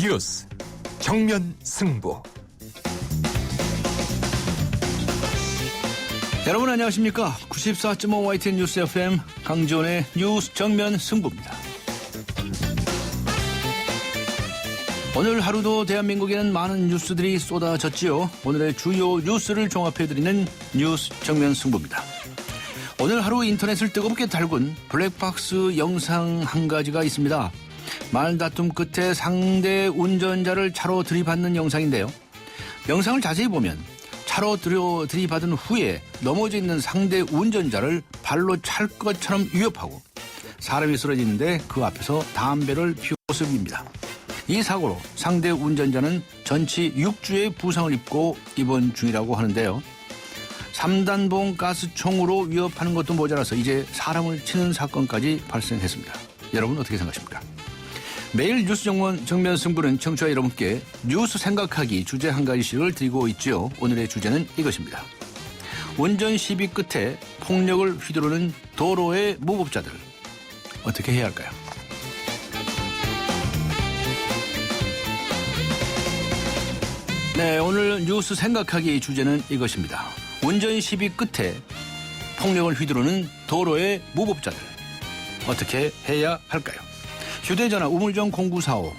뉴스 정면 승부. 여러분 안녕하십니까? 94.5 YTN 뉴스 FM 강지원의 뉴스 정면 승부입니다. 오늘 하루도 대한민국에는 많은 뉴스들이 쏟아졌지요. 오늘의 주요 뉴스를 종합해드리는 뉴스 정면 승부입니다. 오늘 하루 인터넷을 뜨겁게 달군 블랙박스 영상 한 가지가 있습니다. 말다툼 끝에 상대 운전자를 차로 들이받는 영상인데요. 영상을 자세히 보면 차로 들이받은 후에 넘어져 있는 상대 운전자를 발로 찰 것처럼 위협하고 사람이 쓰러지는데 그 앞에서 담배를 피운 모습입니다. 이 사고로 상대 운전자는 전치 6주의 부상을 입고 입원 중이라고 하는데요. 3단봉 가스총으로 위협하는 것도 모자라서 이제 사람을 치는 사건까지 발생했습니다. 여러분 어떻게 생각하십니까? 매일 뉴스 정면 승부는 청취자 여러분께 뉴스 생각하기 주제 한 가지씩을 드리고 있지요. 오늘의 주제는 이것입니다. 운전 시비 끝에 폭력을 휘두르는 도로의 무법자들 어떻게 해야 할까요? 네, 오늘 뉴스 생각하기 주제는 이것입니다. 운전 시비 끝에 폭력을 휘두르는 도로의 무법자들 어떻게 해야 할까요? 휴대전화 우물정 0945,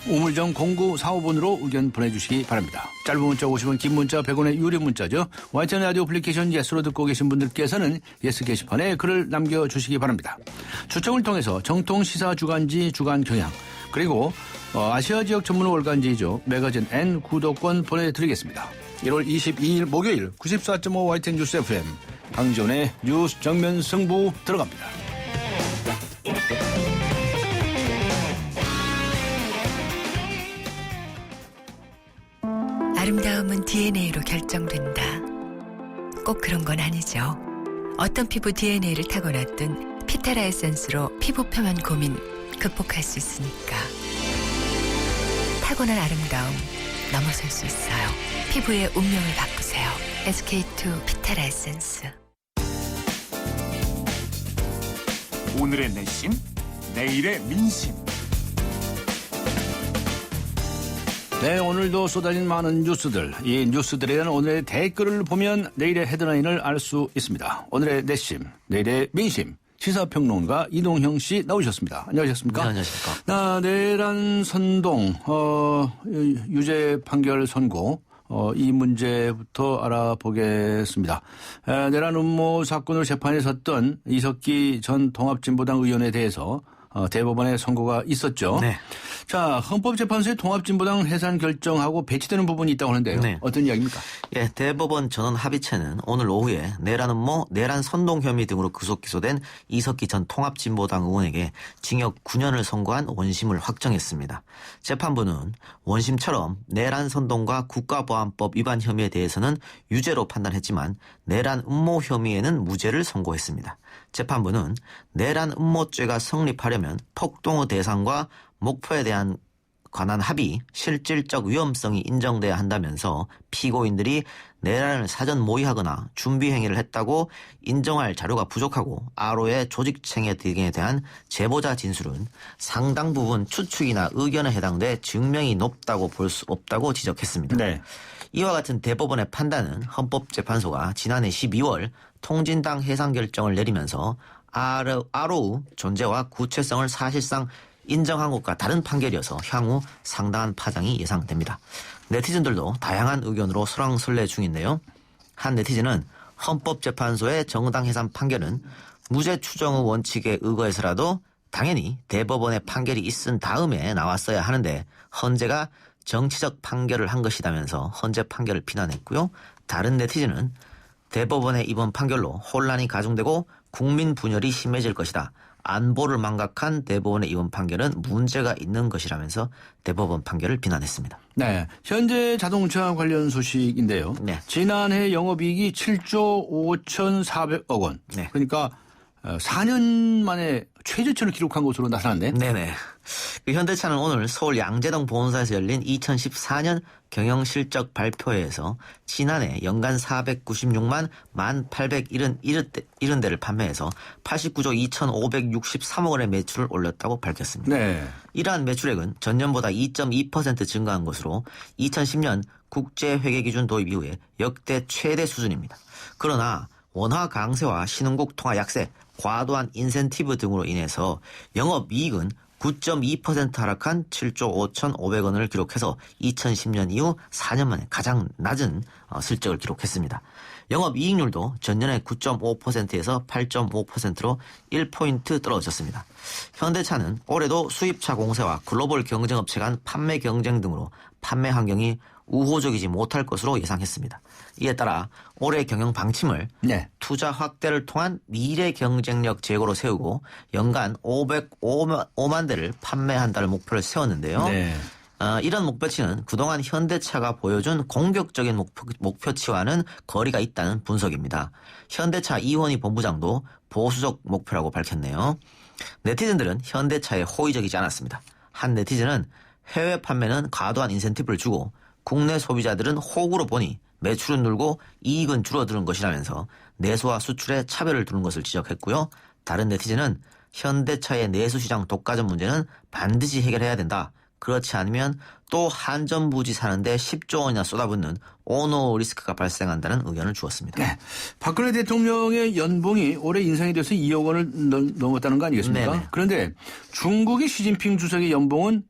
우물정 0945번으로 의견 보내주시기 바랍니다. 짧은 문자 50원, 긴 문자 100원의 유료 문자죠. YTN 라디오 애플리케이션 예스로 듣고 계신 분들께서는 예스 게시판에 글을 남겨주시기 바랍니다. 추첨을 통해서 정통 시사 주간지 주간경향 그리고 아시아 지역 전문 월간지죠. 매거진 N 구독권 보내드리겠습니다. 1월 22일 목요일 94.5 YTN 뉴스 FM 강지원의 뉴스 정면 승부 들어갑니다. 아름다움은 DNA로 결정된다. 꼭 그런 건 아니죠. 어떤 피부 DNA를 타고났든 피테라 에센스로 피부 표면 고민 극복할 수 있으니까. 타고난 아름다움 넘어설 수 있어요. 피부의 운명을 바꾸세요. SK2 피테라 에센스. 오늘의 내심, 내일의 민심. 네, 오늘도 쏟아진 많은 뉴스들. 이 뉴스들에 대한 오늘의 댓글을 보면 내일의 헤드라인을 알 수 있습니다. 오늘의 내심, 내일의 민심. 시사평론가 이동형 씨 나오셨습니다. 안녕하셨습니까? 네, 안녕하십니까? 내란 선동, 유죄 판결 선고, 이 문제부터 알아보겠습니다. 내란 음모 사건으로 재판에 섰던 이석기 전 통합진보당 의원에 대해서 대법원의 선고가 있었죠. 네. 자, 헌법재판소의 통합진보당 해산 결정하고 배치되는 부분이 있다고 하는데요. 네. 어떤 이야기입니까? 예, 대법원 전원 합의체는 오늘 오후에 내란 음모, 내란 선동 혐의 등으로 구속 기소된 이석기 전 통합진보당 의원에게 징역 9년을 선고한 원심을 확정했습니다. 재판부는 원심처럼 내란 선동과 국가보안법 위반 혐의에 대해서는 유죄로 판단했지만 내란 음모 혐의에는 무죄를 선고했습니다. 재판부는 내란 음모죄가 성립하려면 폭동의 대상과 목표에 대한 관한 합의, 실질적 위험성이 인정돼야 한다면서 피고인들이 내란을 사전 모의하거나 준비 행위를 했다고 인정할 자료가 부족하고 아로의 조직청해 등에 대한 제보자 진술은 상당 부분 추측이나 의견에 해당돼 증명이 높다고 볼 수 없다고 지적했습니다. 네. 이와 같은 대법원의 판단은 헌법재판소가 지난해 12월 통진당 해산 결정을 내리면서 아로의 존재와 구체성을 사실상 인정한 것과 다른 판결이어서 향후 상당한 파장이 예상됩니다. 네티즌들도 다양한 의견으로 설왕설래 중인데요. 한 네티즌은 헌법재판소의 정당 해산 판결은 무죄 추정의 원칙에 의거해서라도 당연히 대법원의 판결이 있은 다음에 나왔어야 하는데 헌재가 정치적 판결을 한 것이라면서 헌재 판결을 비난했고요. 다른 네티즌은 대법원의 이번 판결로 혼란이 가중되고 국민 분열이 심해질 것이다. 안보를 망각한 대법원의 이번 판결은 문제가 있는 것이라면서 대법원 판결을 비난했습니다. 네, 현재 자동차 관련 소식인데요. 네. 지난해 영업이익이 7조 5,400억 원. 네. 그러니까 4년 만에 최저치를 기록한 것으로 나타났네. 네네. 그 현대차는 오늘 서울 양재동 본사에서 열린 2014년 경영실적 발표회에서 지난해 연간 496만 1,871대를 판매해서 89조 2,563억 원의 매출을 올렸다고 밝혔습니다. 네. 이러한 매출액은 전년보다 2.2% 증가한 것으로 2010년 국제회계기준 도입 이후에 역대 최대 수준입니다. 그러나 원화 강세와 신흥국 통화 약세, 과도한 인센티브 등으로 인해서 영업이익은 9.2% 하락한 7조 5,500원을 기록해서 2010년 이후 4년 만에 가장 낮은 실적을 기록했습니다. 영업이익률도 전년의 9.5%에서 8.5%로 1포인트 떨어졌습니다. 현대차는 올해도 수입차 공세와 글로벌 경쟁업체 간 판매 경쟁 등으로 판매 환경이 우호적이지 못할 것으로 예상했습니다. 이에 따라 올해 경영 방침을 네. 투자 확대를 통한 미래 경쟁력 제고로 세우고 연간 505만 대를 판매한다는 목표를 세웠는데요. 네. 이런 목표치는 그동안 현대차가 보여준 공격적인 목표치와는 거리가 있다는 분석입니다. 현대차 이원희 본부장도 보수적 목표라고 밝혔네요. 네티즌들은 현대차에 호의적이지 않았습니다. 한 네티즌은 해외 판매는 과도한 인센티브를 주고 국내 소비자들은 호구로 보니 매출은 늘고 이익은 줄어드는 것이라면서 내수와 수출에 차별을 두는 것을 지적했고요. 다른 네티즌은 현대차의 내수시장 독과점 문제는 반드시 해결해야 된다. 그렇지 않으면 또 한전부지 사는데 10조 원이나 쏟아붓는 오너 리스크가 발생한다는 의견을 주었습니다. 네. 박근혜 대통령의 연봉이 올해 인상이 돼서 2억 원을 넘었다는 거 아니겠습니까? 네네. 그런데 중국의 시진핑 주석의 연봉은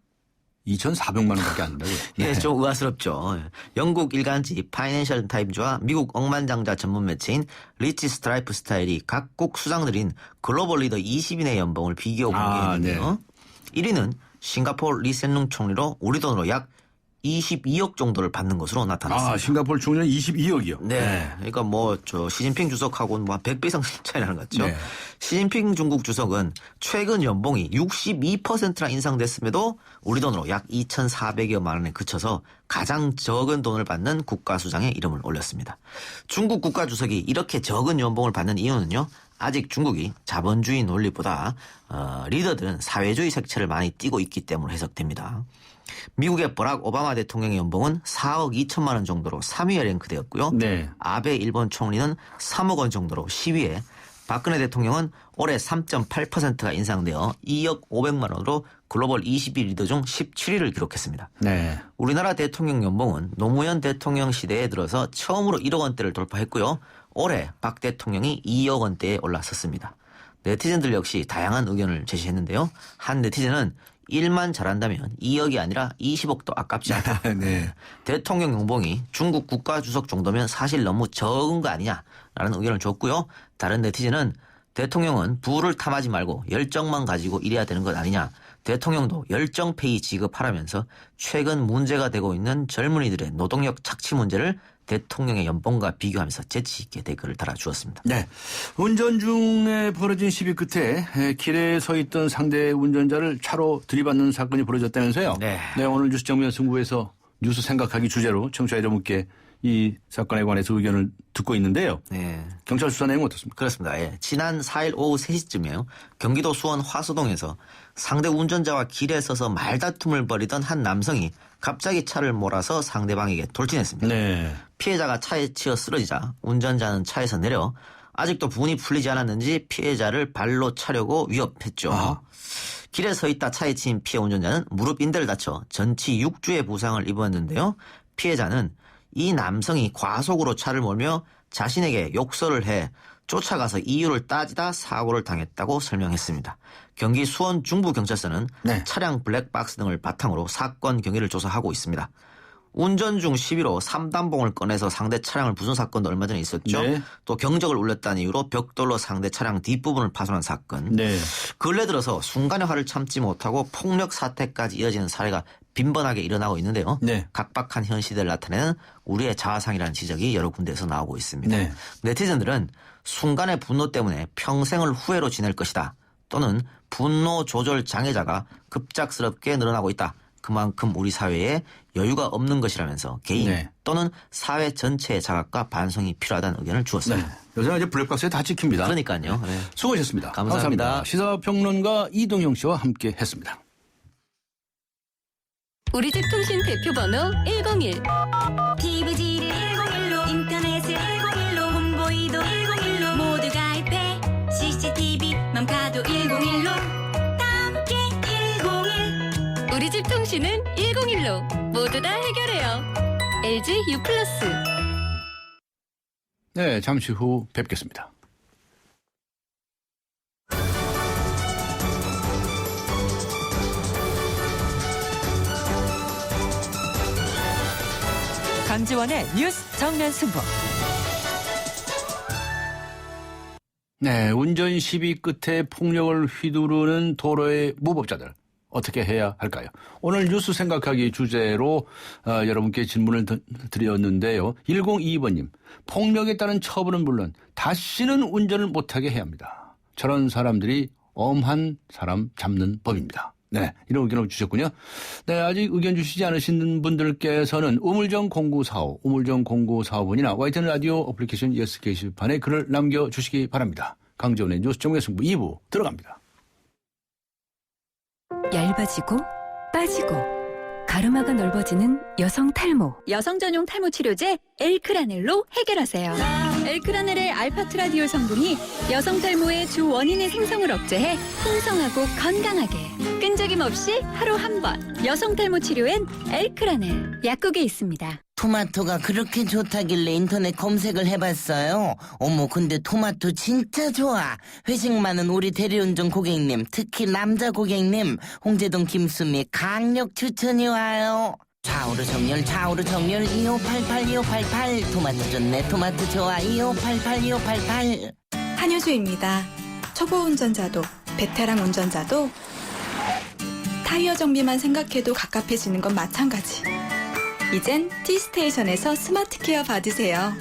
2,400만 원밖에 안 된다고요. 예, 좀 의아스럽죠. 영국 일간지 파이낸셜 타임즈와 미국 억만장자 전문 매체인 리치 스트라이프 스타일이 각국 수장들인 글로벌 리더 20인의 연봉을 비교 공개했는데요. 1위는 싱가포르 리센룽 총리로 우리 돈으로 약 22억 정도를 받는 것으로 나타났습니다. 싱가포르 총리는 22억이요. 네. 그러니까 시진핑 주석하고는 100배 이상 차이 나는 것 같죠. 네. 시진핑 중국 주석은 최근 연봉이 62%나 인상됐음에도 우리 돈으로 약 2,400여만 원에 그쳐서 가장 적은 돈을 받는 국가수장에 이름을 올렸습니다. 중국 국가주석이 이렇게 적은 연봉을 받는 이유는요. 아직 중국이 자본주의 논리보다 리더들은 사회주의 색채를 많이 띠고 있기 때문에 해석됩니다. 미국의 버락 오바마 대통령의 연봉은 4억 2천만 원 정도로 3위에 랭크되었고요. 네. 아베 일본 총리는 3억 원 정도로 10위에, 박근혜 대통령은 올해 3.8%가 인상되어 2억 500만 원으로 글로벌 20위 리더 중 17위를 기록했습니다. 네. 우리나라 대통령 연봉은 노무현 대통령 시대에 들어서 처음으로 1억 원대를 돌파했고요. 올해 박 대통령이 2억 원대에 올라섰습니다. 네티즌들 역시 다양한 의견을 제시했는데요. 한 네티즌은 1만 잘한다면 2억이 아니라 20억도 아깝지 않다. 네. 대통령 연봉이 중국 국가주석 정도면 사실 너무 적은 거 아니냐라는 의견을 줬고요. 다른 네티즌은 대통령은 부를 탐하지 말고 열정만 가지고 일해야 되는 것 아니냐. 대통령도 열정페이 지급하라면서 최근 문제가 되고 있는 젊은이들의 노동력 착취 문제를 대통령의 연봉과 비교하면서 재치 있게 댓글을 달아주었습니다. 네. 운전 중에 벌어진 시비 끝에 길에 서 있던 상대 운전자를 차로 들이받는 사건이 벌어졌다면서요? 네. 오늘 뉴스 정면 승부에서 뉴스 생각하기 주제로 청취자 여러분께 이 사건에 관해서 의견을 듣고 있는데요. 네. 경찰 수사 내용 어떻습니까? 그렇습니다. 예. 지난 4일 오후 3시쯤에요. 경기도 수원 화수동에서 상대 운전자와 길에 서서 말다툼을 벌이던 한 남성이 갑자기 차를 몰아서 상대방에게 돌진했습니다. 네. 피해자가 차에 치여 쓰러지자 운전자는 차에서 내려 아직도 분이 풀리지 않았는지 피해자를 발로 차려고 위협했죠. 길에 서 있다 차에 치인 피해 운전자는 무릎 인대를 다쳐 전치 6주의 부상을 입었는데요. 피해자는 이 남성이 과속으로 차를 몰며 자신에게 욕설을 해 쫓아가서 이유를 따지다 사고를 당했다고 설명했습니다. 경기 수원 중부경찰서는 네. 차량 블랙박스 등을 바탕으로 사건 경위를 조사하고 있습니다. 운전 중 시비로 삼단봉을 꺼내서 상대 차량을 부순 사건도 얼마 전에 있었죠. 네. 또 경적을 울렸다는 이유로 벽돌로 상대 차량 뒷부분을 파손한 사건. 네. 근래 들어서 순간의 화를 참지 못하고 폭력 사태까지 이어지는 사례가 빈번하게 일어나고 있는데요. 네. 각박한 현 시대를 나타내는 우리의 자아상이라는 지적이 여러 군데에서 나오고 있습니다. 네. 네티즌들은 순간의 분노 때문에 평생을 후회로 지낼 것이다. 또는 분노 조절 장애자가 급작스럽게 늘어나고 있다. 그만큼 우리 사회에 여유가 없는 것이라면서 개인 네. 또는 사회 전체의 자각과 반성이 필요하다는 의견을 주었습니다. 네. 요새는 이제 블랙박스에 다 찍힙니다. 그러니까요. 네. 수고하셨습니다. 감사합니다. 시사평론가 이동형 씨와 함께 했습니다. 우리 집 통신 대표 번호 101. TV지를 101로 인터넷을 101로 홍보이도 101로 모두 가입해 CCTV만 봐도 101로 함께 101. 우리 집 통신은 101로 모두 다 해결해요. LG U+. 네, 잠시 후 뵙겠습니다. 강지원의 뉴스 정면 승부. 네, 운전 시비 끝에 폭력을 휘두르는 도로의 무법자들. 어떻게 해야 할까요? 오늘 뉴스 생각하기 주제로 여러분께 질문을 드렸는데요. 1022번님, 폭력에 따른 처벌은 물론 다시는 운전을 못하게 해야 합니다. 저런 사람들이 엄한 사람 잡는 법입니다. 네, 이런 의견을 주셨군요. 네, 아직 의견 주시지 않으신 분들께서는 우물정 0945, 우물정 0945번이나 YTN 라디오 어플리케이션 예스 게시판에 글을 남겨주시기 바랍니다. 강지원의 뉴스 정면 승부 2부 들어갑니다. 얇아지고 빠지고 가르마가 넓어지는 여성 탈모. 여성 전용 탈모 치료제 엘크라넬로 해결하세요. 엘크라넬의 알파트라디올 성분이 여성 탈모의 주 원인의 생성을 억제해 풍성하고 건강하게 끈적임 없이 하루 한 번. 여성 탈모 치료엔 엘크라넬 약국에 있습니다. 토마토가 그렇게 좋다길래 인터넷 검색을 해봤어요. 어머, 근데 토마토 진짜 좋아. 회식 많은 우리 대리운전 고객님, 특히 남자 고객님, 홍제동 김수미 강력 추천이 와요. 좌우로 정렬 2588 2588. 토마토 좋네, 토마토 좋아 2588 2588. 한효주입니다. 초보 운전자도 베테랑 운전자도 타이어 정비만 생각해도 갑갑해지는 건 마찬가지. 이젠 T스테이션에서 스마트 케어 받으세요.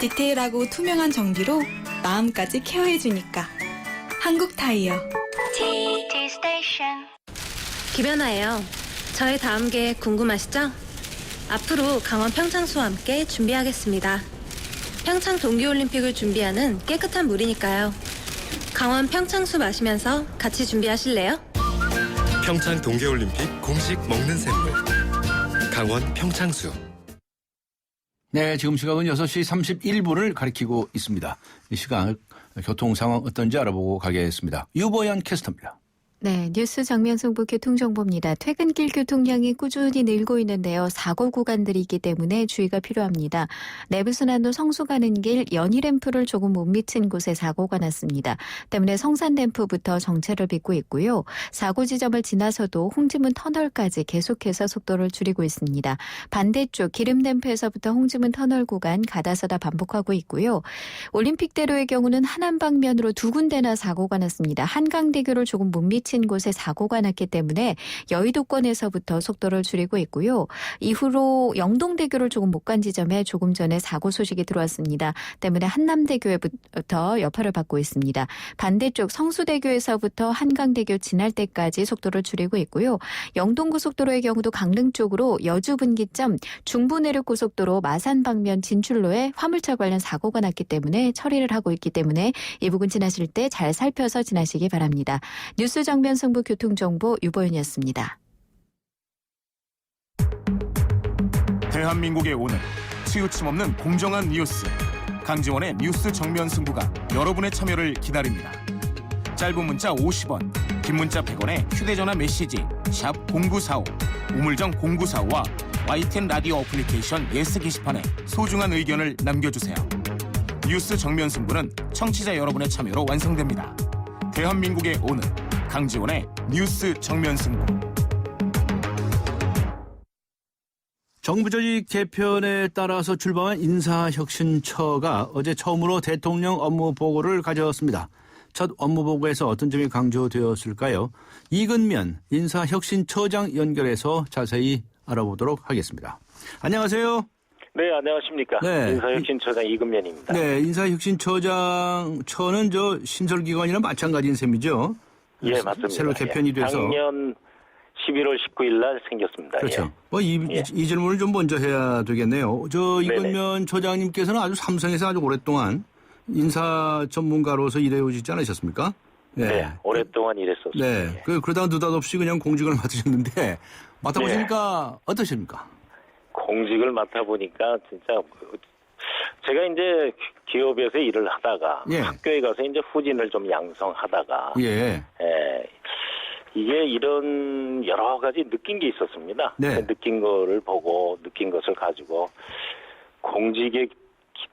디테일하고 투명한 정비로 마음까지 케어해주니까. 한국 타이어. T스테이션. 김연아예요. 저의 다음 계획 궁금하시죠? 앞으로 강원 평창수와 함께 준비하겠습니다. 평창 동계올림픽을 준비하는 깨끗한 물이니까요. 강원 평창수 마시면서 같이 준비하실래요? 평창 동계올림픽 공식 먹는 샘물 강원 평창수. 네, 지금 시각은 6시 31분을 가리키고 있습니다. 이 시간 교통 상황 어떤지 알아보고 가겠습니다. 유보연 캐스터입니다. 네, 뉴스 정면 승부 교통정보입니다. 퇴근길 교통량이 꾸준히 늘고 있는데요. 사고 구간들이 있기 때문에 주의가 필요합니다. 내부순환로 성수 가는 길 연희램프를 조금 못 미친 곳에 사고가 났습니다. 때문에 성산램프부터 정체를 빚고 있고요. 사고 지점을 지나서도 홍지문 터널까지 계속해서 속도를 줄이고 있습니다. 반대쪽 기름램프에서부터 홍지문 터널 구간 가다서다 반복하고 있고요. 올림픽대로의 경우는 하남 방면으로 두 군데나 사고가 났습니다. 한강대교를 조금 못 미친 곳에 사고가 났기 때문에 여의도권에서부터 속도를 줄이고 있고요. 이후로 영동대교를 조금 못 간 지점에 조금 전에 사고 소식이 들어왔습니다. 때문에 한남대교부터 여파를 받고 있습니다. 반대쪽 성수대교에서부터 한강대교 지날 때까지 속도를 줄이고 있고요. 영동고속도로의 경우도 강릉 쪽으로 여주분기점 중부내륙고속도로 마산 방면 진출로에 화물차 관련 사고가 났기 때문에 처리를 하고 있기 때문에 이 부분 지나실 때 잘 살펴서 지나시기 바랍니다. 뉴스 정면 승부 교통정보 유보연이었습니다. 대한민국의 오늘 치우침 없는 공정한 뉴스 강지원의 뉴스 정면 승부가 여러분의 참여를 기다립니다. 짧은 문자 50원, 긴 문자 100원에 휴대전화 메시지 샵 0945 우물정 0945와 YTN 라디오 어플리케이션 예스 게시판에 소중한 의견을 남겨주세요. 뉴스 정면 승부는 청취자 여러분의 참여로 완성됩니다. 대한민국의 오늘 강지원의 뉴스 정면 승부. 정부 조직 개편에 따라서 출범한 인사혁신처가 어제 처음으로 대통령 업무 보고를 가졌습니다. 첫 업무 보고에서 어떤 점이 강조되었을까요? 이근면 인사혁신처장 연결해서 자세히 알아보도록 하겠습니다. 안녕하세요. 네, 안녕하십니까. 네. 인사혁신처장 이근면입니다. 네, 인사혁신처장처는 신설기관이나 마찬가지인 셈이죠? 예, 맞습니다. 새로 개편이 돼서. 작년 11월 19일 날 생겼습니다. 그렇죠. 예. 이 질문을 좀 먼저 해야 되겠네요. 이근면 처장님께서는 아주 삼성에서 아주 오랫동안 인사 전문가로서 일해 오시지 않으셨습니까? 네, 오랫동안 일했었습니다. 네. 그러다가 느닷없이 그냥 공직을 맡으셨는데 맡아보시니까 어떠십니까? 공직을 맡아보니까 진짜 제가 이제 기업에서 일을 하다가 예. 학교에 가서 이제 후진을 좀 양성하다가 예. 이게 이런 여러 가지 느낀 게 있었습니다. 네. 그 느낀 거를 보고 느낀 것을 가지고 공직에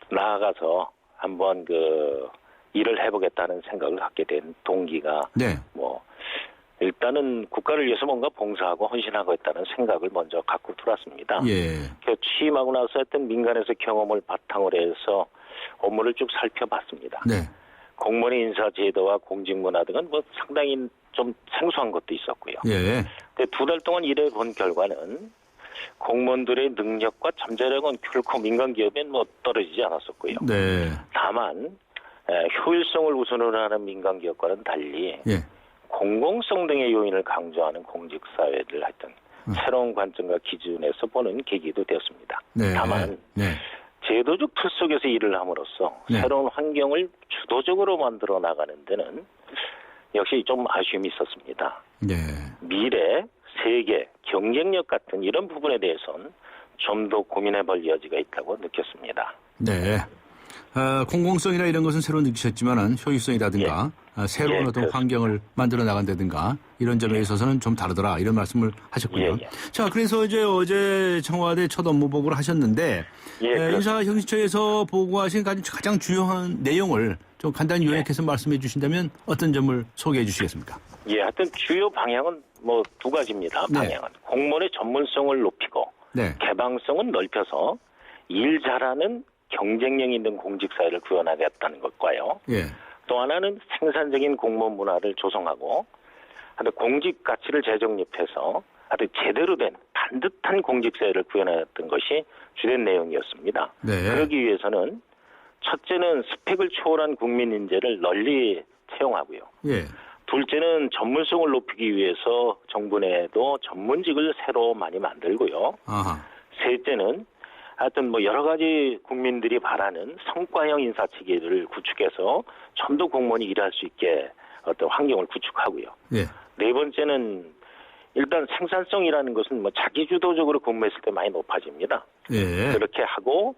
나아가서 한번 그 일을 해보겠다는 생각을 갖게 된 동기가 네. 뭐 일단은 국가를 위해서 뭔가 봉사하고 헌신하고 있다는 생각을 먼저 갖고 들어왔습니다. 예. 그 취임하고 나서 했던 민간에서 경험을 바탕으로 해서 업무를 쭉 살펴봤습니다. 네. 공무원의 인사제도와 공직문화 등은 뭐 상당히 좀 생소한 것도 있었고요. 예. 2달 동안 일해본 결과는 공무원들의 능력과 잠재력은 결코 민간 기업엔 뭐 떨어지지 않았었고요. 네. 다만 효율성을 우선으로 하는 민간 기업과는 달리 예. 공공성 등의 요인을 강조하는 공직사회를 하여튼 새로운 관점과 기준에서 보는 계기도 되었습니다. 네. 다만 네. 제도적 틀 속에서 일을 함으로써 네. 새로운 환경을 주도적으로 만들어 나가는 데는 역시 좀 아쉬움이 있었습니다. 네. 미래, 세계, 경쟁력 같은 이런 부분에 대해서는 좀 더 고민해볼 여지가 있다고 느꼈습니다. 네. 공공성이나 이런 것은 새로 느끼셨지만은 효율성이라든가 새로운 예, 어떤 그렇습니다. 환경을 만들어 나간다든가 이런 점에 있어서는 좀 다르더라 이런 말씀을 하셨군요. 예. 자, 그래서 이제 어제 청와대 첫 업무 보고를 하셨는데 인사혁신처에서 보고하신 가장 중요한 내용을 좀 간단히 요약해서 말씀해 주신다면 어떤 점을 소개해 주시겠습니까? 예, 하여튼 주요 방향은 뭐 두 가지입니다. 네. 방향은 공무원의 전문성을 높이고 네. 개방성은 넓혀서 일 잘하는 경쟁력 있는 공직사회를 구현하겠다는 것과요. 예. 또 하나는 생산적인 공무원 문화를 조성하고 하여튼 공직 가치를 재정립해서 하여튼 제대로 된 반듯한 공직사회를 구현하였던 것이 주된 내용이었습니다. 네. 그러기 위해서는 첫째는 스펙을 초월한 국민 인재를 널리 채용하고요. 예. 둘째는 전문성을 높이기 위해서 정부 내에도 전문직을 새로 많이 만들고요. 아하. 셋째는 하여튼 뭐 여러 가지 국민들이 바라는 성과형 인사 체계를 구축해서 좀 더 공무원이 일할 수 있게 어떤 환경을 구축하고요. 예. 네 번째는 일단 생산성이라는 것은 뭐 자기주도적으로 근무했을 때 많이 높아집니다. 예. 그렇게 하고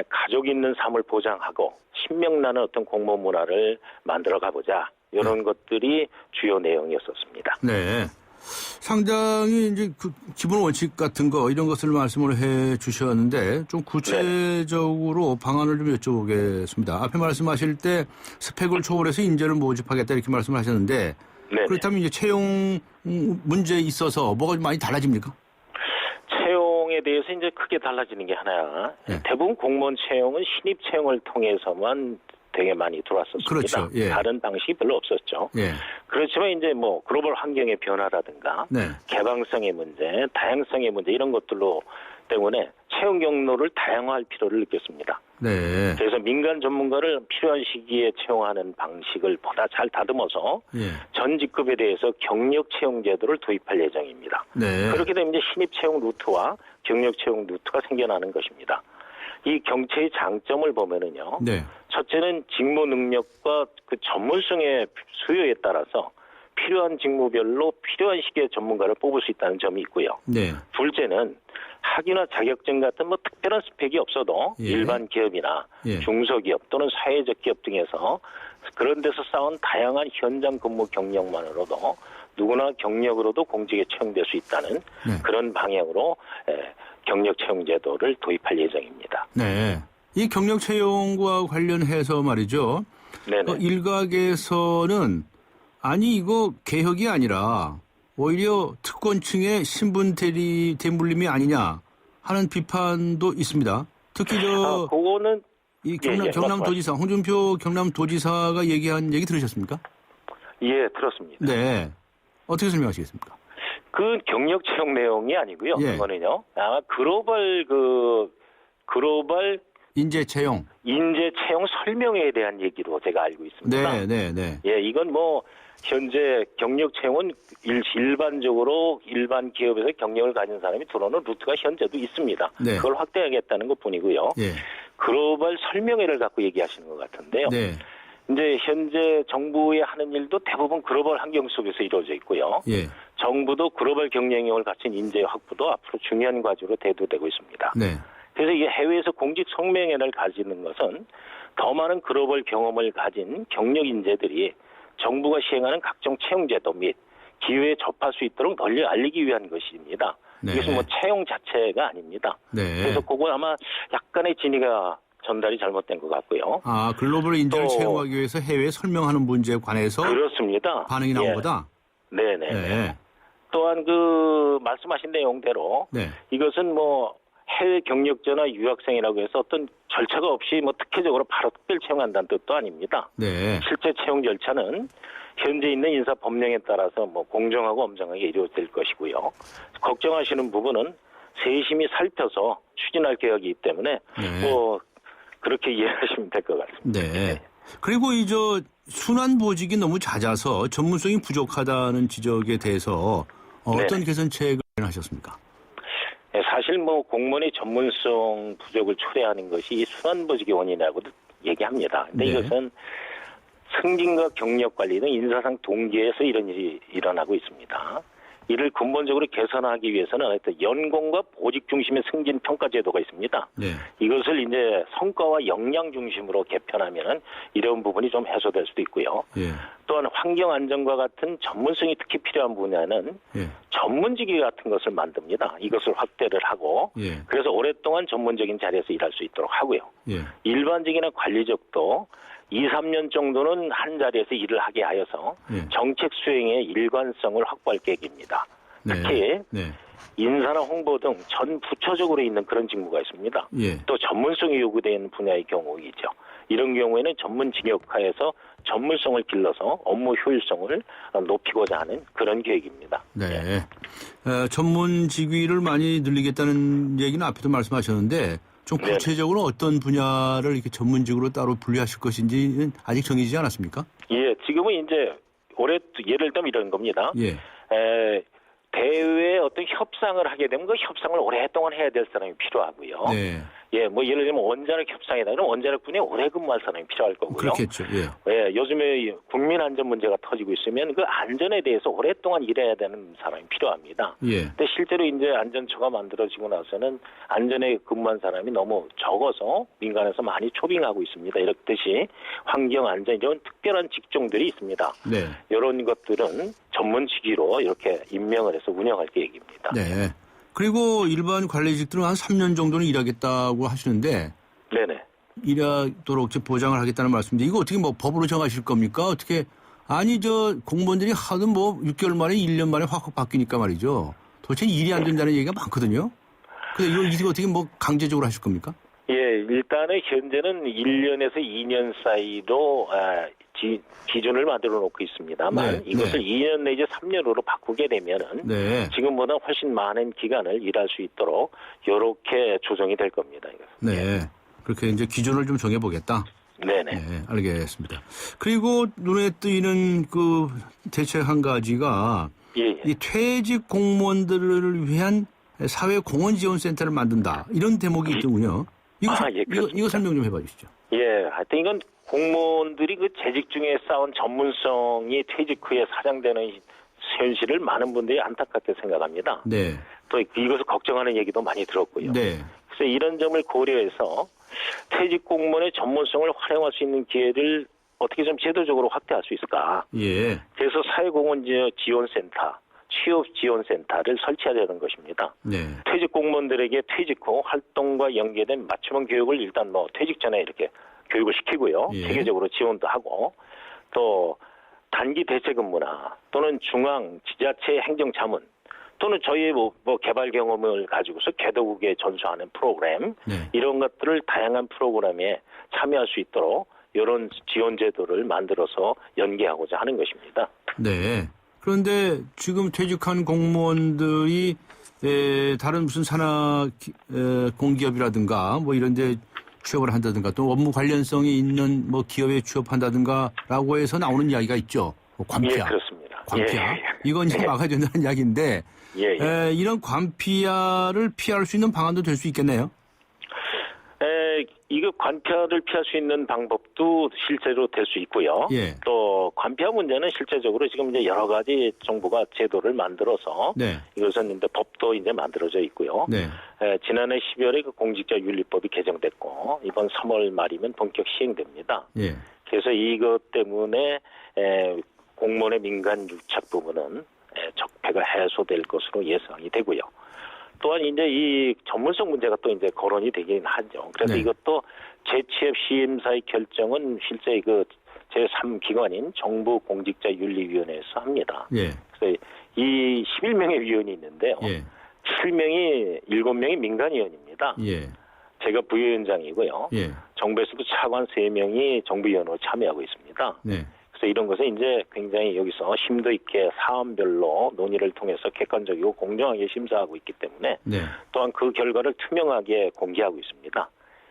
가족 있는 삶을 보장하고 신명나는 어떤 공무원 문화를 만들어 가보자. 이런 것들이 주요 내용이었었습니다. 네. 상당히 이제 그 기본 원칙 같은 거 이런 것을 말씀을 해 주셨는데 좀 구체적으로 방안을 좀 여쭤보겠습니다. 앞에 말씀하실 때 스펙을 초월해서 인재를 모집하겠다 이렇게 말씀을 하셨는데 그렇다면 이제 채용 문제에 있어서 뭐가 많이 달라집니까? 채용에 대해서 이제 크게 달라지는 게 하나야. 대부분 공무원 채용은 신입 채용을 통해서만 되게 많이 들어왔었습니다. 그렇죠. 예. 다른 방식이 별로 없었죠. 예. 그렇지만 이제 뭐 글로벌 환경의 변화라든가 네. 개방성의 문제, 다양성의 문제 이런 것들로 때문에 채용 경로를 다양화할 필요를 느꼈습니다. 네. 그래서 민간 전문가를 필요한 시기에 채용하는 방식을 보다 잘 다듬어서 예. 전 직급에 대해서 경력 채용 제도를 도입할 예정입니다. 네. 그렇게 되면 이제 신입 채용 루트와 경력 채용 루트가 생겨나는 것입니다. 이 경체의 장점을 보면은요. 네. 첫째는 직무 능력과 그 전문성의 수요에 따라서 필요한 직무별로 필요한 시기에 전문가를 뽑을 수 있다는 점이 있고요. 네. 둘째는 학위나 자격증 같은 뭐 특별한 스펙이 없어도 예. 일반 기업이나 예. 중소기업 또는 사회적 기업 등에서 그런 데서 쌓은 다양한 현장 근무 경력만으로도 누구나 경력으로도 공직에 채용될 수 있다는 그런 방향으로 경력 채용 제도를 도입할 예정입니다. 네. 이 경력 채용과 관련해서 말이죠. 네네. 일각에서는 아니 이거 개혁이 아니라 오히려 특권층의 신분 대물림이 아니냐 하는 비판도 있습니다. 특히 그거는 이 경남도지사 홍준표 경남도지사가 얘기한 얘기 들으셨습니까? 예, 들었습니다. 네. 어떻게 설명하시겠습니까? 그 경력 채용 내용이 아니고요. 예. 그거는요. 아마 글로벌 인재 채용 설명회에 대한 얘기로 제가 알고 있습니다. 네. 예, 이건 뭐 현재 경력 채용은 일반적으로 일반 기업에서 경력을 가진 사람이 들어오는 루트가 현재도 있습니다. 네. 그걸 확대하겠다는 것뿐이고요. 예. 글로벌 설명회를 갖고 얘기하시는 것 같은데요. 네. 이제 현재 정부의 하는 일도 대부분 글로벌 환경 속에서 이루어져 있고요. 예. 정부도 글로벌 경쟁력을 갖춘 인재 확보도 앞으로 중요한 과제로 대두되고 있습니다. 네. 그래서 이 해외에서 공직 성명회를 가지는 것은 더 많은 글로벌 경험을 가진 경력 인재들이 정부가 시행하는 각종 채용 제도 및 기회에 접할 수 있도록 널리 알리기 위한 것입니다. 네. 이것은 뭐 채용 자체가 아닙니다. 네. 그래서 그건 아마 약간의 진위가 전달이 잘못된 것 같고요. 아, 글로벌 인재를 또- 채용하기 위해서 해외에 설명하는 문제에 관해서 그렇습니다. 반응이 나온 예. 거다? 네네. 네. 또한 말씀하신 내용대로 네. 이것은 뭐 해외 경력자나 유학생이라고 해서 어떤 절차가 없이 뭐 특혜적으로 바로 특별 채용한다는 뜻도 아닙니다. 네. 실제 채용 절차는 현재 있는 인사 법령에 따라서 뭐 공정하고 엄정하게 이루어질 것이고요. 걱정하시는 부분은 세심히 살펴서 추진할 계획이기 때문에 네. 뭐 그렇게 이해하시면 될 것 같습니다. 네. 그리고 순환 보직이 너무 잦아서 전문성이 부족하다는 지적에 대해서 어떤 네. 개선책을 하셨습니까? 네, 사실 뭐 공무원의 전문성 부족을 초래하는 것이 이 순환보직의 원인이라고도 얘기합니다. 근데 네. 이것은 승진과 경력 관리 등 인사상 동기에서 이런 일이 일어나고 있습니다. 이를 근본적으로 개선하기 위해서는 하여튼 연공과 보직 중심의 승진 평가 제도가 있습니다. 네. 이것을 이제 성과와 역량 중심으로 개편하면은 이런 부분이 좀 해소될 수도 있고요. 예. 또한 환경 안전과 같은 전문성이 특히 필요한 분야는 예. 전문직위 같은 것을 만듭니다. 이것을 확대를 하고 예. 그래서 오랫동안 전문적인 자리에서 일할 수 있도록 하고요. 예. 일반직이나 관리직도 2, 3년 정도는 한 자리에서 일을 하게 하여서 예. 정책 수행의 일관성을 확보할 계획입니다. 특히 네. 인사나 홍보 등 전 부처적으로 있는 그런 직무가 있습니다. 예. 또 전문성이 요구되는 분야의 경우이죠. 이런 경우에는 전문 직역화해서 전문성을 길러서 업무 효율성을 높이고자 하는 그런 계획입니다. 네. 전문 직위를 많이 늘리겠다는 얘기는 앞에도 말씀하셨는데 좀 네네. 구체적으로 어떤 분야를 이렇게 전문직으로 따로 분류하실 것인지는 아직 정해지지 않았습니까? 예, 지금은 이제 올해 예를 들면 이런 겁니다. 예. 대외에 어떤 협상을 하게 되면 그 협상을 오랫동안 해야 될 사람이 필요하고요. 네. 예, 뭐 예를 들면 원자력 협상이다. 그러면 원자력분야에 오래 근무할 사람이 필요할 거고요. 그렇겠죠. 예. 예, 요즘에 국민 안전 문제가 터지고 있으면 그 안전에 대해서 오랫동안 일해야 되는 사람이 필요합니다. 예. 근데 실제로 이제 안전처가 만들어지고 나서는 안전에 근무한 사람이 너무 적어서 민간에서 많이 초빙하고 있습니다. 이렇듯이 환경 안전 이런 특별한 직종들이 있습니다. 네. 이런 것들은 전문 직위로 이렇게 임명을 해서 운영할 계획입니다. 네. 그리고 일반 관리직들은 한 3년 정도는 일하겠다고 하시는데 네네. 일하도록 보장을 하겠다는 말씀인데 이거 어떻게 뭐 법으로 정하실 겁니까? 어떻게 아니 공무원들이 하든 뭐 6개월 만에 1년 만에 확 바뀌니까 말이죠. 도대체 일이 안 된다는 얘기가 많거든요. 근데 이거 어떻게 뭐 강제적으로 하실 겁니까? 예, 일단은 현재는 1년에서 2년 사이로 기준을 만들어 놓고 있습니다만 네, 이것을 네. 2년 내지 3년으로 바꾸게 되면은 네. 지금보다 훨씬 많은 기간을 일할 수 있도록 이렇게 조정이 될 겁니다. 이것은. 네. 그렇게 이제 기준을 좀 정해보겠다. 네네. 네, 알겠습니다. 그리고 눈에 띄는 그 대책 한 가지가 예. 이 퇴직 공무원들을 위한 사회공헌지원센터를 만든다. 이런 대목이 있더군요. 이거 설명 좀 해봐 주시죠. 예, 하여튼 이건 공무원들이 그 재직 중에 쌓은 전문성이 퇴직 후에 사장되는 현실을 많은 분들이 안타깝게 생각합니다. 네. 또 이것을 걱정하는 얘기도 많이 들었고요. 네. 그래서 이런 점을 고려해서 퇴직 공무원의 전문성을 활용할 수 있는 기회를 어떻게 좀 제도적으로 확대할 수 있을까? 예. 그래서 사회공헌지원센터, 취업지원센터를 설치하려는 것입니다. 네. 퇴직 공무원들에게 퇴직 후 활동과 연계된 맞춤형 교육을 일단 퇴직 전에 이렇게 교육을 시키고요. 예. 체계적으로 지원도 하고 또 단기 대체 근무나 또는 중앙 지자체 행정자문 또는 저희의 개발 경험을 가지고서 개도국에 전수하는 프로그램 네. 이런 것들을 다양한 프로그램에 참여할 수 있도록 이런 지원 제도를 만들어서 연계하고자 하는 것입니다. 네. 그런데 지금 퇴직한 공무원들이 다른 무슨 산하 공기업이라든가 뭐 이런 데 취업을 한다든가 또 업무 관련성이 있는 뭐 기업에 취업한다든가라고 해서 나오는 이야기가 있죠. 관피아. 예, 그렇습니다. 관피아. 예. 이건 이제 막아야 된다는 이야기인데 이런 관피아를 피할 수 있는 방안도 될 수 있겠네요. 이거 관폐를 피할 수 있는 방법도 실제로 될 수 있고요. 예. 또 관폐 문제는 실제적으로 지금 이제 여러 가지 정부가 제도를 만들어서 네. 이것은 이제 법도 이제 만들어져 있고요. 네. 지난해 12월에 그 공직자윤리법이 개정됐고 이번 3월 말이면 본격 시행됩니다. 예. 그래서 이것 때문에 공무원의 민간 유착 부분은 적폐가 해소될 것으로 예상이 되고요. 또한 이제 이 전문성 문제가 또 이제 거론이 되긴 하죠. 그래서 네. 이것도 재취업 시임사의 결정은 실제 그 제3기관인 정부공직자윤리위원회에서 합니다. 예. 그래서 이 11명의 위원이 있는데요. 예. 7명이 민간위원입니다. 예. 제가 부위원장이고요. 예. 정부에서도 차관 3명이 정부위원으로 참여하고 있습니다. 네. 그래서 이런 것은 이제 굉장히 여기서 심도 있게 사안별로 논의를 통해서 객관적이고 공정하게 심사하고 있기 때문에 네. 또한 그 결과를 투명하게 공개하고 있습니다.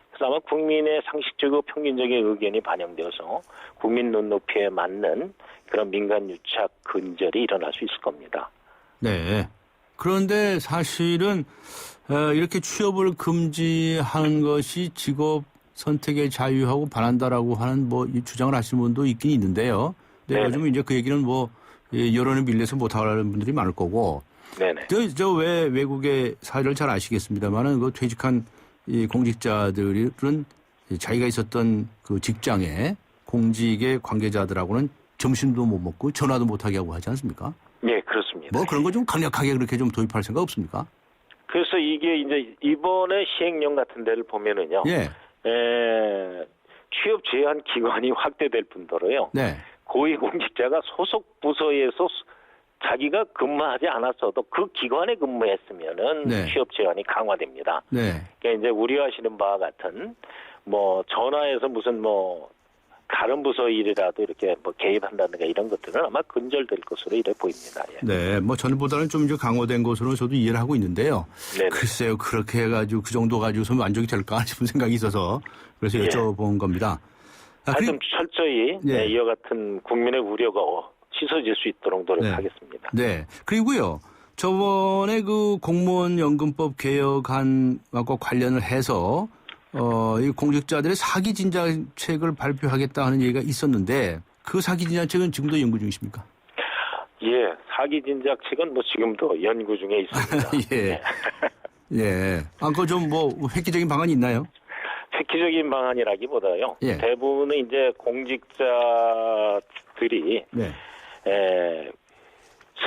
그래서 아마 국민의 상식적이고 평균적인 의견이 반영되어서 국민 눈높이에 맞는 그런 민간 유착 근절이 일어날 수 있을 겁니다. 네. 그런데 사실은 이렇게 취업을 금지하는 것이 직업 선택의 자유하고 반한다라고 하는 이 주장을 하시는 분도 있긴 있는데요. 네. 요즘 이제 그 얘기는 여론에 밀려서 못하는 분들이 많을 거고. 네네. 저 왜 외국의 사례를 잘 아시겠습니다만은 그 퇴직한 이 공직자들은 자기가 있었던 그 직장에 공직의 관계자들하고는 점심도 못 먹고 전화도 못 하게 하고 하지 않습니까? 네, 그렇습니다. 그런 거 좀 강력하게 그렇게 좀 도입할 생각 없습니까? 그래서 이게 이제 이번에 시행령 같은 데를 보면은요. 예. 취업 제한 기관이 확대될 뿐더러요. 네. 고위공직자가 소속 부서에서 자기가 근무하지 않았어도 그 기관에 근무했으면은 네. 취업 제한이 강화됩니다. 네. 그러니까 이제 우려하시는 바와 같은 전화해서 무슨 다른 부서 일이라도 이렇게 개입한다든가 이런 것들은 아마 근절될 것으로 이래 보입니다. 예. 네, 전보다는 좀 이제 강화된 것으로 저도 이해를 하고 있는데요. 네네. 글쎄요, 그렇게 해가지고 그 정도 가지고서 만족이 될까 싶은 생각이 있어서 그래서 예. 여쭤본 겁니다. 하여튼 철저히 예. 이와 같은 국민의 우려가 씻어질 수 있도록 노력하겠습니다. 네, 그리고요. 저번에 그 공무원 연금법 개혁안과 관련을 해서 이 공직자들의 사기 진작책을 발표하겠다 하는 얘기가 있었는데 그 사기 진작책은 지금도 연구 중이십니까? 예, 사기 진작책은 지금도 연구 중에 있습니다. 예. 예. 그거 좀 획기적인 방안이 있나요? 획기적인 방안이라기보다요. 예. 대부분은 이제 공직자들이 네.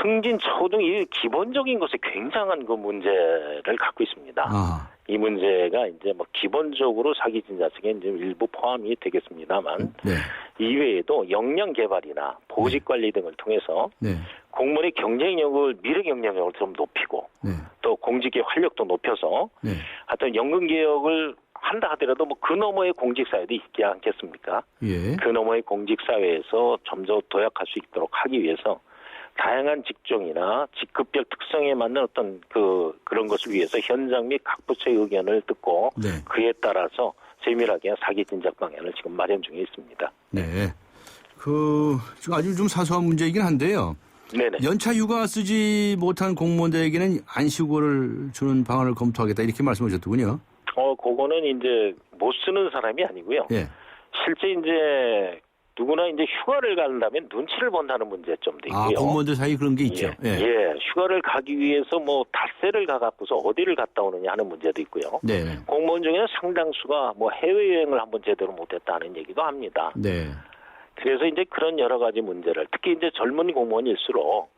승진, 초등 이 기본적인 것에 굉장한 그 문제를 갖고 있습니다. 아. 이 문제가 이제 기본적으로 사기 진작책에 이제 일부 포함이 되겠습니다만 네. 이외에도 역량 개발이나 보직 관리 등을 통해서 네. 공무원의 경쟁력을 미래 경쟁력을 좀 높이고 네. 또 공직의 활력도 높여서 네. 하여튼 연금 개혁을 한다 하더라도 그 너머의 공직사회도 있지 않겠습니까? 예. 그 너머의 공직사회에서 좀 더 도약할 수 있도록 하기 위해서 다양한 직종이나 직급별 특성에 맞는 어떤 그런 것을 위해서 현장 및 각 부처의 의견을 듣고 네. 그에 따라서 세밀하게 사기 진작 방안을 지금 마련 중에 있습니다. 네. 지금 아주 좀 사소한 문제이긴 한데요. 네네. 연차 휴가 쓰지 못한 공무원들에게는 안식월을 주는 방안을 검토하겠다 이렇게 말씀하셨더군요. 그거는 이제 못 쓰는 사람이 아니고요. 예. 실제 이제 누구나 이제 휴가를 간다면 눈치를 본다는 문제점도 있고요. 공무원들 사이 그런 게 있죠. 예. 휴가를 가기 위해서 닷새를 가갖고서 어디를 갔다 오느냐 하는 문제도 있고요. 네. 공무원 중에는 상당수가 해외여행을 한번 제대로 못했다는 얘기도 합니다. 네. 그래서 이제 그런 여러 가지 문제를 특히 이제 젊은 공무원일수록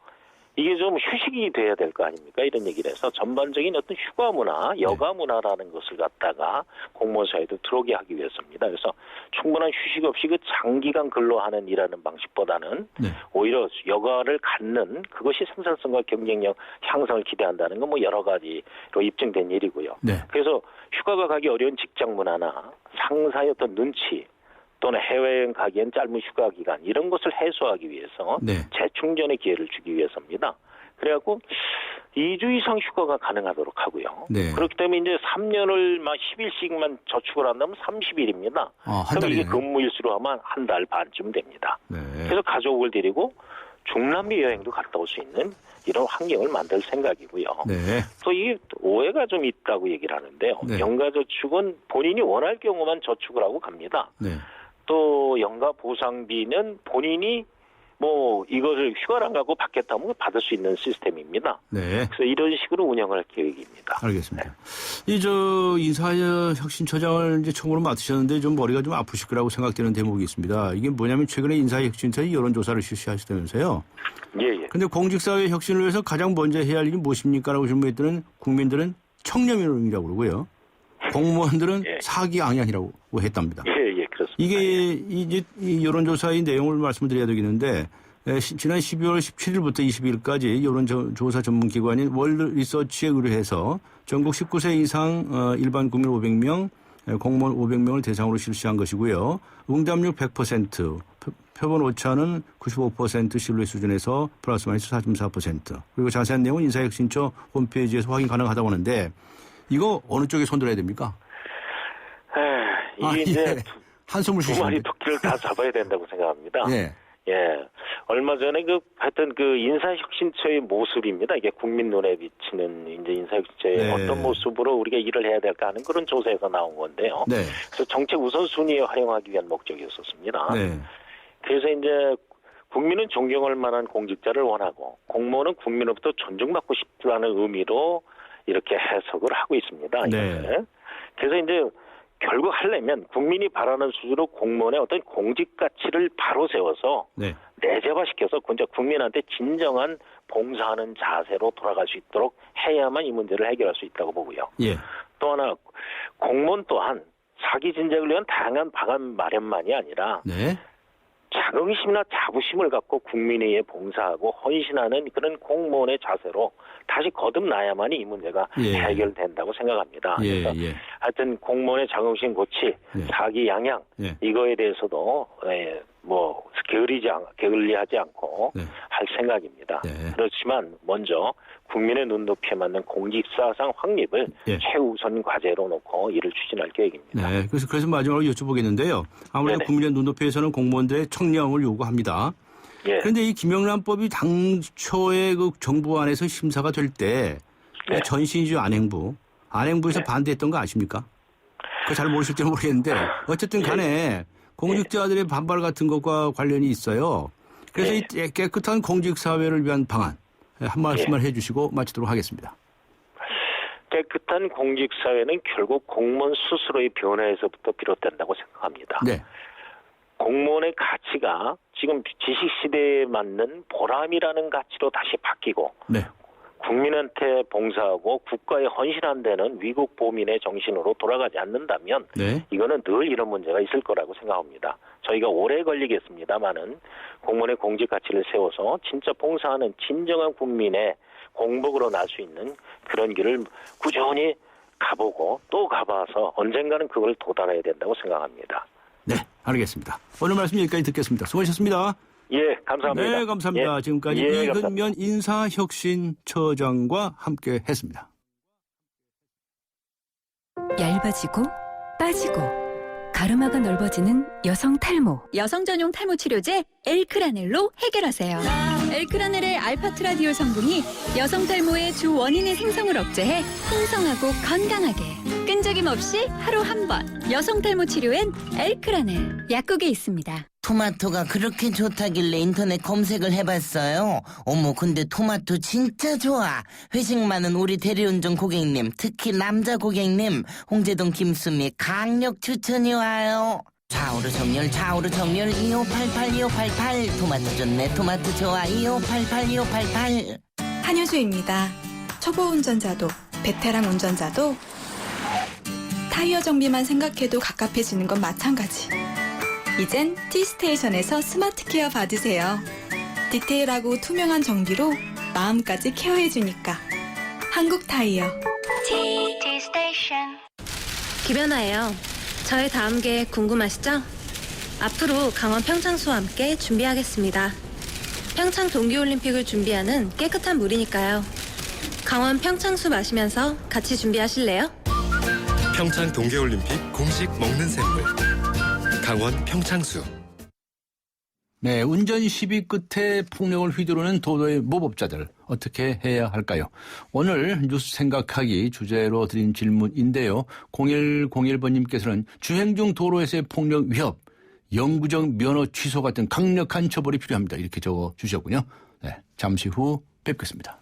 이게 좀 휴식이 돼야 될 거 아닙니까? 이런 얘기를 해서 전반적인 어떤 휴가 문화, 여가 문화라는 것을 갖다가 공무원 사회도 들어오게 하기 위해서입니다. 그래서 충분한 휴식 없이 그 장기간 근로하는 일하는 방식보다는 오히려 여가를 갖는 그것이 생산성과 경쟁력 향상을 기대한다는 건 여러 가지로 입증된 일이고요. 네. 그래서 휴가가 가기 어려운 직장 문화나 상사의 어떤 눈치 또는 해외여행 가기엔 짧은 휴가 기간 이런 것을 해소하기 위해서 재충전의 기회를 주기 위해서입니다. 그래갖고 2주 이상 휴가가 가능하도록 하고요. 네. 그렇기 때문에 이제 3년을 10일씩만 저축을 한다면 30일입니다. 한 그럼 이게 달이네요. 근무일수로 하면 한 달 반쯤 됩니다. 네. 그래서 가족을 데리고 중남미 여행도 갔다 올 수 있는 이런 환경을 만들 생각이고요. 네. 또 이 오해가 좀 있다고 얘기를 하는데요. 네. 연가저축은 본인이 원할 경우만 저축을 하고 갑니다. 네. 또 연가보상비는 본인이 뭐 이거를 휴가를 안 가고 받겠다면 받을 수 있는 시스템입니다. 네. 그래서 이런 식으로 운영할 계획입니다. 알겠습니다. 인사혁신처장을 이제 처음으로 맡으셨는데 좀 머리가 좀 아프실 거라고 생각되는 대목이 있습니다. 이게 뭐냐면 최근에 인사혁신처의 여론조사를 실시하시다면서요. 예. 근데 공직사회 혁신을 위해서 가장 먼저 해야 할 일이 무엇입니까라고 질문했더니 국민들은 청렴이라고 그러고요. 공무원들은 사기양양이라고 했답니다. 예, 그렇습니다. 이게 이제 이 여론조사의 내용을 말씀드려야 되겠는데 지난 12월 17일부터 22일까지 여론조사 전문기관인 월드리서치에 의뢰해서 전국 19세 이상 일반 국민 500명, 공무원 500명을 대상으로 실시한 것이고요. 응답률 100%, 표본 오차는 95% 신뢰 수준에서 플러스 마이너스 4.4%. 그리고 자세한 내용은 인사혁신처 홈페이지에서 확인 가능하다고 하는데 이거 어느 쪽에 손들어야 됩니까? 이게 이제 한숨을 두 마리 토끼를 다 잡아야 된다고 생각합니다. 예. 얼마 전에 하여튼 인사혁신처의 모습입니다. 이게 국민 눈에 비치는 이제 인사혁신처의 어떤 모습으로 우리가 일을 해야 될까 하는 그런 조사에서 나온 건데요. 네. 그래서 정책 우선순위에 활용하기 위한 목적이었었습니다. 네. 그래서 이제 국민은 존경할 만한 공직자를 원하고 공무원은 국민으로부터 존중받고 싶다는 의미로 이렇게 해석을 하고 있습니다. 네. 그래서 이제 결국 하려면 국민이 바라는 수준으로 공무원의 어떤 공직 가치를 바로 세워서 내재화시켜서 국민한테 진정한 봉사하는 자세로 돌아갈 수 있도록 해야만 이 문제를 해결할 수 있다고 보고요. 예. 또 하나 공무원 또한 사기 진작을 위한 다양한 방안 마련만이 아니라 자긍심이나 자부심을 갖고 국민에 의해 봉사하고 헌신하는 그런 공무원의 자세로 다시 거듭나야만이 이 문제가 해결된다고 생각합니다. 그래서 하여튼 공무원의 자긍심 고치, 사기 양양 이거에 대해서도 뭐 게을리하지 않고 할 생각입니다. 그렇지만 먼저 국민의 눈높이에 맞는 공직사상 확립을 최우선 과제로 놓고 일을 추진할 계획입니다. 네, 그래서 마지막으로 여쭤보겠는데요. 아무래도 국민의 눈높이에서는 공무원들의 청렴을 요구합니다. 그런데 이 김영란법이 당초에 그 정부 안에서 심사가 될 때 전신주 안행부에서 반대했던 거 아십니까? 그거 잘 모르실지 모르겠는데 어쨌든 간에 공직자들의 반발 같은 것과 관련이 있어요. 그래서 이 깨끗한 공직사회를 위한 방안 한 말씀만 해주시고 마치도록 하겠습니다. 깨끗한 공직사회는 결국 공무원 스스로의 변화에서부터 비롯된다고 생각합니다. 공무원의 가치가 지금 지식시대에 맞는 보람이라는 가치로 다시 바뀌고 국민한테 봉사하고 국가에 헌신한 데는 위국 보민의 정신으로 돌아가지 않는다면 이거는 늘 이런 문제가 있을 거라고 생각합니다. 저희가 오래 걸리겠습니다만은 공무원의 공직 가치를 세워서 진짜 봉사하는 진정한 국민의 공복으로 날 수 있는 그런 길을 꾸준히 가보고 또 가봐서 언젠가는 그걸 도달해야 된다고 생각합니다. 네, 알겠습니다. 오늘 말씀 여기까지 듣겠습니다. 수고하셨습니다. 예, 감사합니다. 네, 감사합니다. 지금까지 이근면 인사혁신처장과 함께 했습니다. 얇아지고 빠지고 가르마가 넓어지는 여성 탈모. 여성 전용 탈모 치료제 엘크라넬로 해결하세요. 엘크라넬의 알파트라디올 성분이 여성 탈모의 주 원인의 생성을 억제해 풍성하고 건강하게 끈적임 없이 하루 한 번. 여성 탈모 치료엔 엘크라넬 약국에 있습니다. 토마토가 그렇게 좋다길래 인터넷 검색을 해봤어요. 어머, 근데 토마토 진짜 좋아. 회식 많은 우리 대리운전 고객님, 특히 남자 고객님, 홍제동 김수미 강력 추천이 와요. 좌우로 정렬 2588 2588. 토마토 좋네, 토마토 좋아 2588 2588. 한효주입니다. 초보 운전자도 베테랑 운전자도 타이어 정비만 생각해도 갑갑해지는 건 마찬가지. 이젠 T스테이션에서 스마트 케어 받으세요. 디테일하고 투명한 정비로 마음까지 케어해주니까. 한국 타이어. T스테이션. 김연아예요. 저의 다음 계획 궁금하시죠? 앞으로 강원 평창수와 함께 준비하겠습니다. 평창 동계올림픽을 준비하는 깨끗한 물이니까요. 강원 평창수 마시면서 같이 준비하실래요? 평창 동계올림픽 공식 먹는 샘물 강원 평창수. 네, 운전 시비 끝에 폭력을 휘두르는 도로의 무법자들 어떻게 해야 할까요? 오늘 뉴스 생각하기 주제로 드린 질문인데요. 0101번님께서는 주행 중 도로에서의 폭력 위협, 영구적 면허 취소 같은 강력한 처벌이 필요합니다. 이렇게 적어 주셨군요. 네, 잠시 후 뵙겠습니다.